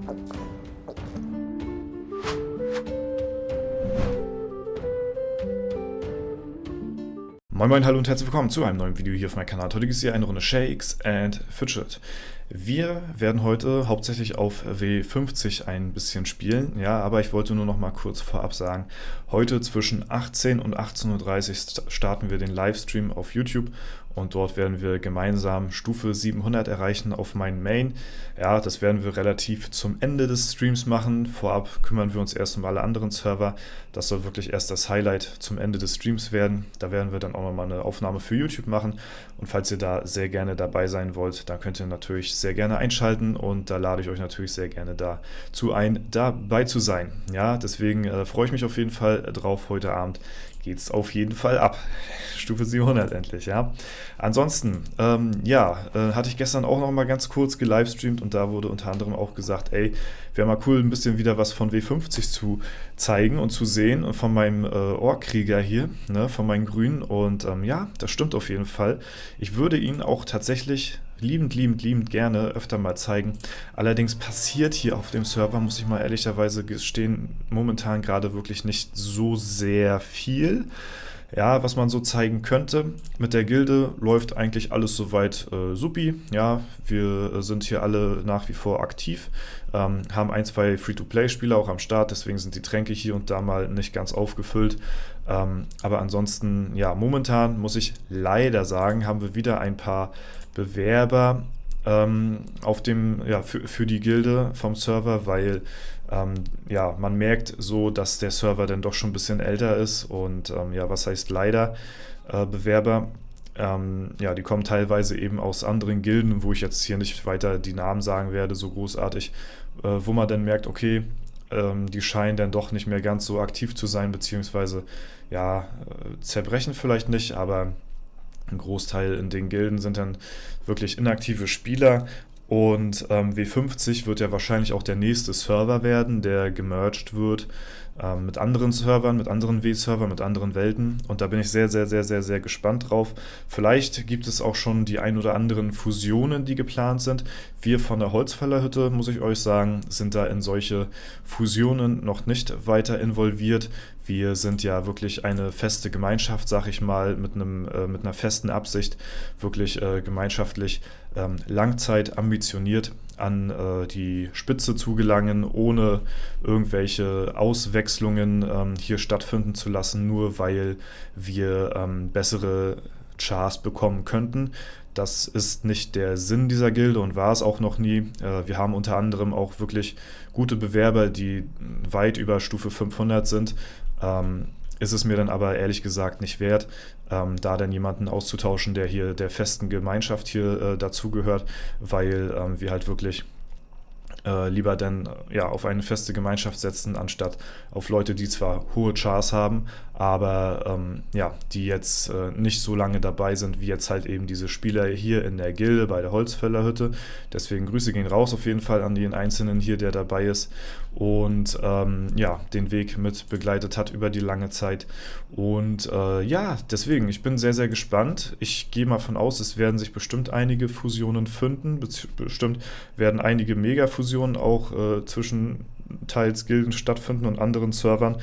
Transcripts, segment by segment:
Moin Moin, hallo und herzlich willkommen zu einem neuen Video hier auf meinem Kanal. Heute gibt es hier eine Runde Shakes and Fidget. Wir werden heute hauptsächlich auf W50 ein bisschen spielen, ja, aber ich wollte nur noch mal kurz vorab sagen, heute zwischen 18 und 18:30 Uhr starten wir den Livestream auf YouTube und dort werden wir gemeinsam Stufe 700 erreichen auf meinen Main. Ja, das werden wir relativ zum Ende des Streams machen. Vorab kümmern wir uns erst um alle anderen Server. Das soll wirklich erst das Highlight zum Ende des Streams werden. Da werden wir dann auch nochmal eine Aufnahme für YouTube machen. Und falls ihr da sehr gerne dabei sein wollt, dann könnt ihr natürlich sehr gerne einschalten und da lade ich euch natürlich sehr gerne dazu ein, dabei zu sein. Ja, deswegen freue ich mich auf jeden Fall drauf. Heute Abend geht's auf jeden Fall ab. Stufe 700 endlich, ja. Ansonsten, hatte ich gestern auch noch mal ganz kurz gelivestreamt und da wurde unter anderem auch gesagt, ey, wäre mal cool, ein bisschen wieder was von W50 zu zeigen und zu sehen und von meinem Ohrkrieger hier, ne, von meinen Grünen und ja, das stimmt auf jeden Fall. Ich würde ihn auch tatsächlich liebend gerne öfter mal zeigen. Allerdings passiert hier auf dem Server, muss ich mal ehrlicherweise gestehen, momentan gerade wirklich nicht so sehr viel. Ja, was man so zeigen könnte. Mit der Gilde läuft eigentlich alles soweit supi. Ja, wir sind hier alle nach wie vor aktiv, haben ein, zwei Free-to-Play-Spieler auch am Start, deswegen sind die Tränke hier und da mal nicht ganz aufgefüllt. Aber ansonsten, ja, momentan muss ich leider sagen, haben wir wieder ein paar Bewerber auf dem, ja, für die Gilde vom Server, weil ja, man merkt so, dass der Server dann doch schon ein bisschen älter ist und ja, was heißt leider Bewerber? Ja, die kommen teilweise eben aus anderen Gilden, wo ich jetzt hier nicht weiter die Namen sagen werde, so großartig, wo man dann merkt, okay, die scheinen dann doch nicht mehr ganz so aktiv zu sein, beziehungsweise, ja, zerbrechen vielleicht nicht, aber ein Großteil in den Gilden sind dann wirklich inaktive Spieler und W50 wird ja wahrscheinlich auch der nächste Server werden, der gemerged wird mit anderen Servern, mit anderen W-Servern, mit anderen Welten und da bin ich sehr gespannt drauf. Vielleicht gibt es auch schon die ein oder anderen Fusionen, die geplant sind. Wir von der Holzfällerhütte, muss ich euch sagen, sind da in solche Fusionen noch nicht weiter involviert. Wir sind ja wirklich eine feste Gemeinschaft, sag ich mal, mit einer festen Absicht, wirklich gemeinschaftlich Langzeit ambitioniert an die Spitze zu gelangen, ohne irgendwelche Auswechslungen hier stattfinden zu lassen, nur weil wir bessere Chars bekommen könnten. Das ist nicht der Sinn dieser Gilde und war es auch noch nie. Wir haben unter anderem auch wirklich gute Bewerber, die weit über Stufe 500 sind. Ist es mir dann aber ehrlich gesagt nicht wert, da dann jemanden auszutauschen, der hier der festen Gemeinschaft hier dazugehört, weil wir halt wirklich lieber dann ja, auf eine feste Gemeinschaft setzen, anstatt auf Leute, die zwar hohe Chars haben, aber ja, die jetzt nicht so lange dabei sind, wie jetzt halt eben diese Spieler hier in der Gilde bei der Holzfällerhütte. Deswegen Grüße gehen raus auf jeden Fall an den Einzelnen hier, der dabei ist und ja, den Weg mit begleitet hat über die lange Zeit. Und ja, deswegen, ich bin sehr gespannt. Ich gehe mal von aus, es werden sich bestimmt einige Fusionen finden, bestimmt werden einige Mega-Fusionen auch zwischen teils Gilden stattfinden und anderen Servern,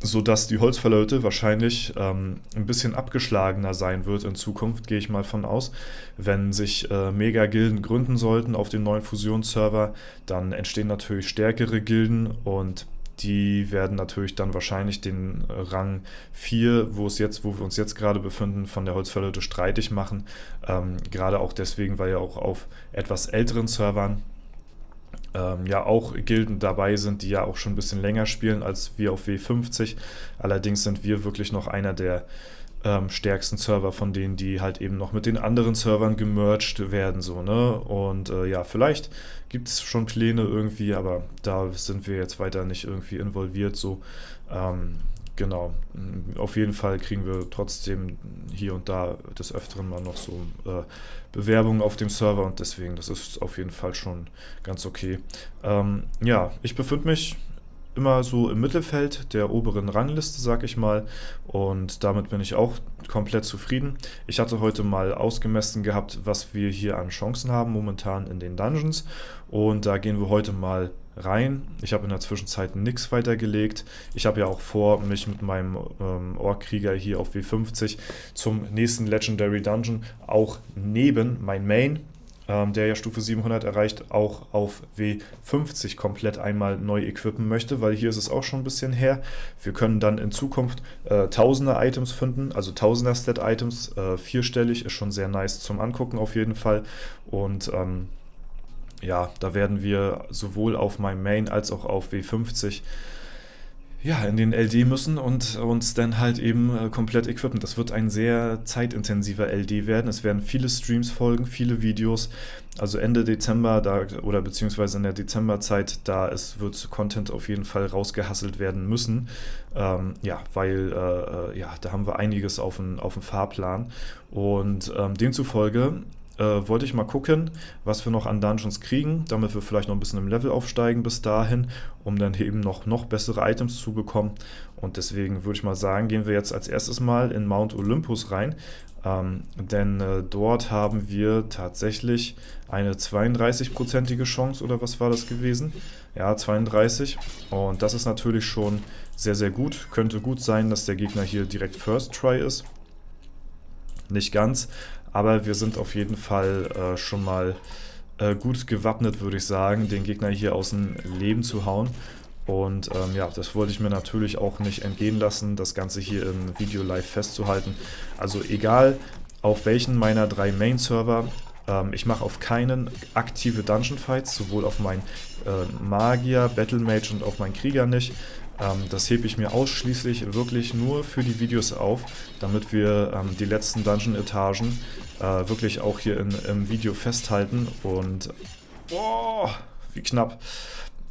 sodass die Holzfällerhütte wahrscheinlich ein bisschen abgeschlagener sein wird in Zukunft, gehe ich mal von aus. Wenn sich Mega-Gilden gründen sollten auf dem neuen Fusionsserver, dann entstehen natürlich stärkere Gilden und die werden natürlich dann wahrscheinlich den Rang 4, wo wir uns jetzt gerade befinden, von der Holzfällerhütte streitig machen. Gerade auch deswegen, weil ja auch auf etwas älteren Servern ja auch Gilden dabei sind, die ja auch schon ein bisschen länger spielen als wir auf W50. Allerdings sind wir wirklich noch einer der stärksten Server von denen, die halt eben noch mit den anderen Servern gemerged werden, so, ne? Und ja, vielleicht gibt es schon Pläne irgendwie, aber da sind wir jetzt weiter nicht irgendwie involviert, so. Genau, auf jeden Fall kriegen wir trotzdem hier und da des Öfteren mal noch so Bewerbungen auf dem Server und deswegen, das ist auf jeden Fall schon ganz okay. Ja, ich befinde mich immer so im Mittelfeld der oberen Rangliste, sag ich mal. Und damit bin ich auch komplett zufrieden. Ich hatte heute mal ausgemessen gehabt, was wir hier an Chancen haben momentan in den Dungeons. Und da gehen wir heute mal rein. Ich habe in der Zwischenzeit nichts weitergelegt. Ich habe ja auch vor, mich mit meinem Ork-Krieger hier auf W50 zum nächsten Legendary Dungeon auch neben mein Main, der ja Stufe 700 erreicht, auch auf W50 komplett einmal neu equippen möchte, weil hier ist es auch schon ein bisschen her. Wir können dann in Zukunft Tausender-Items finden, also Tausender-Stat-Items, vierstellig, ist schon sehr nice zum Angucken auf jeden Fall. Und ja, da werden wir sowohl auf meinem Main als auch auf W50 ja, in den LD müssen und uns dann halt eben komplett equippen. Das wird ein sehr zeitintensiver LD werden. Es werden viele Streams folgen, viele Videos. Also Ende Dezember oder beziehungsweise in der Dezemberzeit, wird Content auf jeden Fall rausgehasselt werden müssen. Ja, weil da haben wir einiges auf dem Fahrplan. Und demzufolge wollte ich mal gucken, was wir noch an Dungeons kriegen, damit wir vielleicht noch ein bisschen im Level aufsteigen bis dahin, um dann eben noch bessere Items zu bekommen. Und deswegen würde ich mal sagen, gehen wir jetzt als erstes mal in Mount Olympus rein, denn dort haben wir tatsächlich eine 32-prozentige Chance, oder was war das gewesen? Ja, 32. Und das ist natürlich schon sehr, sehr gut. Könnte gut sein, dass der Gegner hier direkt First Try ist. Nicht ganz. Aber wir sind auf jeden Fall schon mal gut gewappnet, würde ich sagen, den Gegner hier aus dem Leben zu hauen. Und ja, das wollte ich mir natürlich auch nicht entgehen lassen, das Ganze hier im Video live festzuhalten. Also egal auf welchen meiner 3 Main-Server, ich mache auf keinen aktive Dungeon-Fights, sowohl auf meinen Magier, Battle Mage und auf meinen Krieger nicht. Das hebe ich mir ausschließlich wirklich nur für die Videos auf, damit wir die letzten Dungeon-Etagen wirklich auch hier im Video festhalten und oh, wie knapp.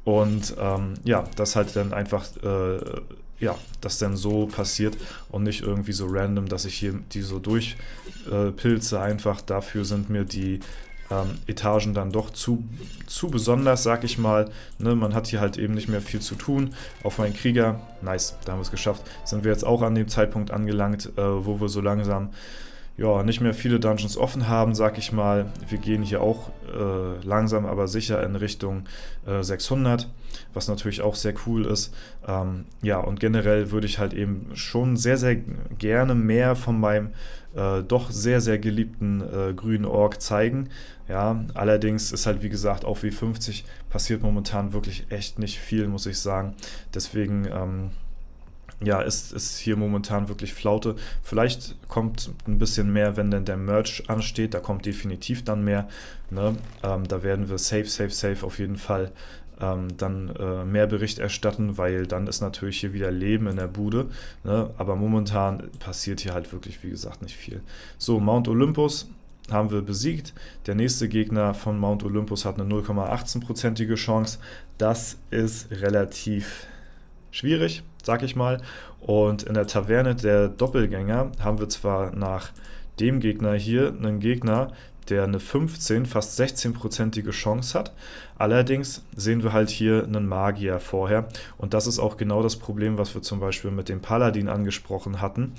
Und ja, das halt dann einfach das dann so passiert und nicht irgendwie so random, dass ich hier die so durchpilze einfach. Dafür sind mir die Etagen dann doch zu besonders, sag ich mal. Ne, man hat hier halt eben nicht mehr viel zu tun. Auf meinen Krieger, nice, da haben wir es geschafft. Sind wir jetzt auch an dem Zeitpunkt angelangt, wo wir so langsam nicht mehr viele Dungeons offen haben, sag ich mal. Wir gehen hier auch langsam, aber sicher in Richtung 600, was natürlich auch sehr cool ist. Ja, und generell würde ich halt eben schon sehr, sehr gerne mehr von meinem doch sehr, sehr geliebten grünen Ork zeigen. Ja, allerdings ist halt, wie gesagt, auf W50 passiert momentan wirklich echt nicht viel, muss ich sagen. Deswegen ja, ist hier momentan wirklich Flaute. Vielleicht kommt ein bisschen mehr, wenn denn der Merch ansteht. Da kommt definitiv dann mehr. Ne? Da werden wir safe auf jeden Fall dann mehr Bericht erstatten, weil dann ist natürlich hier wieder Leben in der Bude. Ne? Aber momentan passiert hier halt wirklich, wie gesagt, nicht viel. So, Mount Olympus haben wir besiegt. Der nächste Gegner von Mount Olympus hat eine 0,18%ige Chance. Das ist relativ schwierig, sag ich mal. Und in der Taverne der Doppelgänger haben wir zwar nach dem Gegner hier einen Gegner, der eine 15, fast 16%ige Chance hat. Allerdings sehen wir halt hier einen Magier vorher. Und das ist auch genau das Problem, was wir zum Beispiel mit dem Paladin angesprochen hatten.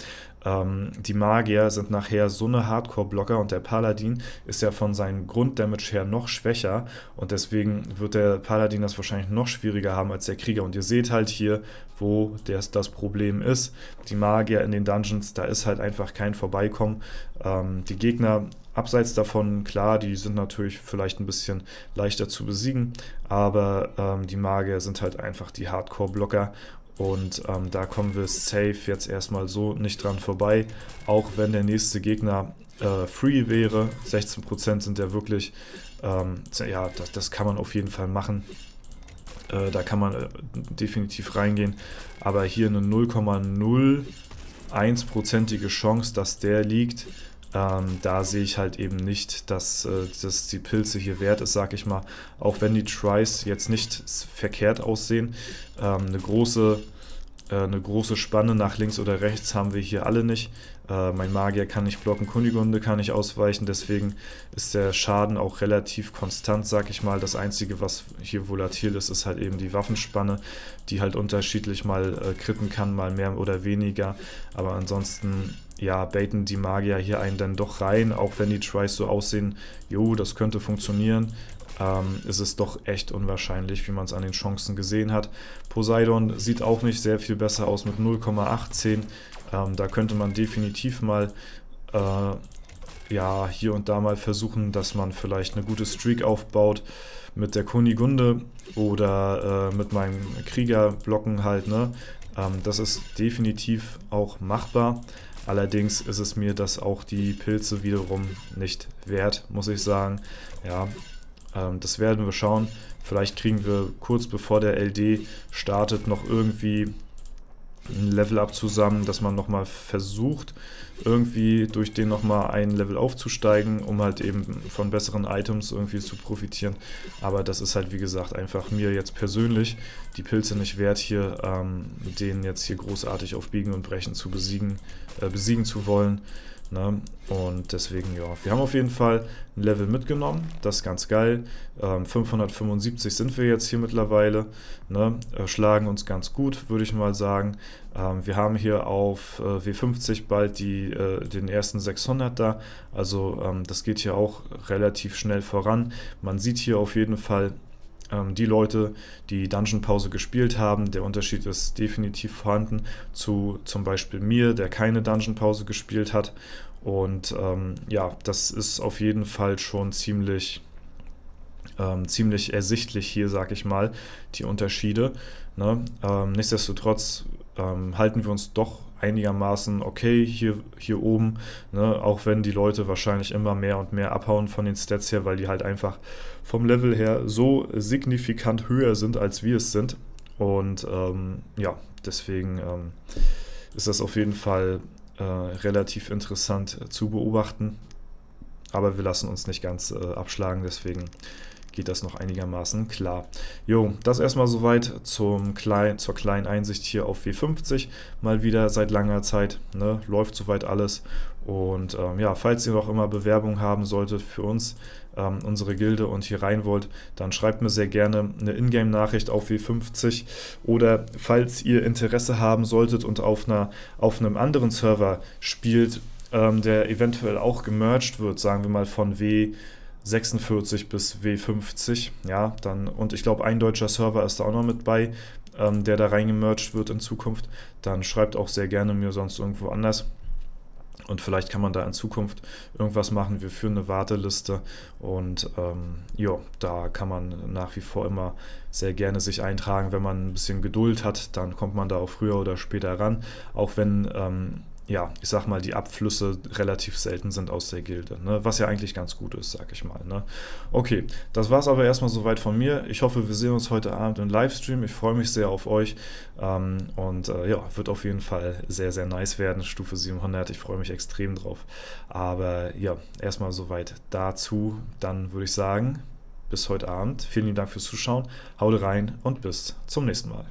Die Magier sind nachher so eine Hardcore-Blocker und der Paladin ist ja von seinem Grunddamage her noch schwächer. Und deswegen wird der Paladin das wahrscheinlich noch schwieriger haben als der Krieger. Und ihr seht halt hier, wo das Problem ist. Die Magier in den Dungeons, da ist halt einfach kein Vorbeikommen. Die Gegner abseits davon, klar, die sind natürlich vielleicht ein bisschen leichter zu besiegen, aber die Magier sind halt einfach die Hardcore-Blocker und da kommen wir safe jetzt erstmal so nicht dran vorbei, auch wenn der nächste Gegner free wäre. 16% sind ja wirklich, ja, das kann man auf jeden Fall machen. Da kann man definitiv reingehen, aber hier eine 0,01%ige Chance, dass der liegt. Da sehe ich halt eben nicht, dass die Pilze hier wert ist, sag ich mal. Auch wenn die Tries jetzt nicht verkehrt aussehen. Eine große Eine große Spanne nach links oder rechts haben wir hier alle nicht. Mein Magier kann nicht blocken, Kunigunde kann nicht ausweichen, deswegen ist der Schaden auch relativ konstant, sag ich mal. Das Einzige, was hier volatil ist, ist halt eben die Waffenspanne, die halt unterschiedlich mal critten kann, mal mehr oder weniger. Aber ansonsten, ja, baiten die Magier hier einen dann doch rein, auch wenn die Tries so aussehen, jo, das könnte funktionieren. Ist es doch echt unwahrscheinlich, wie man es an den Chancen gesehen hat. Poseidon sieht auch nicht sehr viel besser aus mit 0,18. Da könnte man definitiv mal ja, hier und da mal versuchen, dass man vielleicht eine gute Streak aufbaut mit der Kunigunde oder mit meinem Kriegerblocken halt, ne? Das ist definitiv auch machbar. Allerdings ist es mir das auch die Pilze wiederum nicht wert, muss ich sagen. Ja, das werden wir schauen. Vielleicht kriegen wir kurz bevor der LD startet noch irgendwie ein Level-Up zusammen, dass man nochmal versucht, irgendwie durch den nochmal ein Level aufzusteigen, um halt eben von besseren Items irgendwie zu profitieren. Aber das ist halt, wie gesagt, einfach mir jetzt persönlich die Pilze nicht wert, hier den jetzt hier großartig auf Biegen und Brechen zu besiegen zu wollen. Ne? Und deswegen, ja, wir haben auf jeden Fall ein Level mitgenommen, das ist ganz geil. 575 sind wir jetzt hier mittlerweile, ne? Schlagen uns ganz gut, würde ich mal sagen. Wir haben hier auf W50 bald den ersten 600 da, also das geht hier auch relativ schnell voran. Man sieht hier auf jeden Fall die Leute, die Dungeon-Pause gespielt haben. Der Unterschied ist definitiv vorhanden zu zum Beispiel mir, der keine Dungeon-Pause gespielt hat. Und ja, das ist auf jeden Fall schon ziemlich ersichtlich hier, sag ich mal, die Unterschiede. Ne? Nichtsdestotrotz halten wir uns doch einigermaßen okay hier oben, ne? Auch wenn die Leute wahrscheinlich immer mehr und mehr abhauen von den Stats her, weil die halt einfach vom Level her so signifikant höher sind, als wir es sind. Und ja, deswegen ist das auf jeden Fall relativ interessant zu beobachten. Aber wir lassen uns nicht ganz abschlagen, deswegen geht das noch einigermaßen klar. Jo, das erstmal soweit zur kleinen Einsicht hier auf W50. Mal wieder seit langer Zeit, ne? Läuft soweit alles. Und ja, falls ihr noch immer Bewerbung haben solltet für uns, unsere Gilde und hier rein wollt, dann schreibt mir sehr gerne eine Ingame-Nachricht auf W50. Oder falls ihr Interesse haben solltet und auf einem anderen Server spielt, der eventuell auch gemerged wird, sagen wir mal von W46 bis W50, ja, dann, und ich glaube, ein deutscher Server ist da auch noch mit bei, der da reingemerged wird in Zukunft, dann schreibt auch sehr gerne mir sonst irgendwo anders. Und vielleicht kann man da in Zukunft irgendwas machen. Wir führen eine Warteliste und ja, da kann man nach wie vor immer sehr gerne sich eintragen. Wenn man ein bisschen Geduld hat, dann kommt man da auch früher oder später ran. Auch wenn, ja, ich sag mal, die Abflüsse relativ selten sind aus der Gilde, ne? Was ja eigentlich ganz gut ist, sag ich mal. Ne? Okay, das war's aber erstmal soweit von mir. Ich hoffe, wir sehen uns heute Abend im Livestream. Ich freue mich sehr auf euch und ja, wird auf jeden Fall sehr, sehr nice werden. Stufe 700, ich freue mich extrem drauf. Aber ja, erstmal soweit dazu. Dann würde ich sagen, bis heute Abend. Vielen lieben Dank fürs Zuschauen. Haut rein und bis zum nächsten Mal.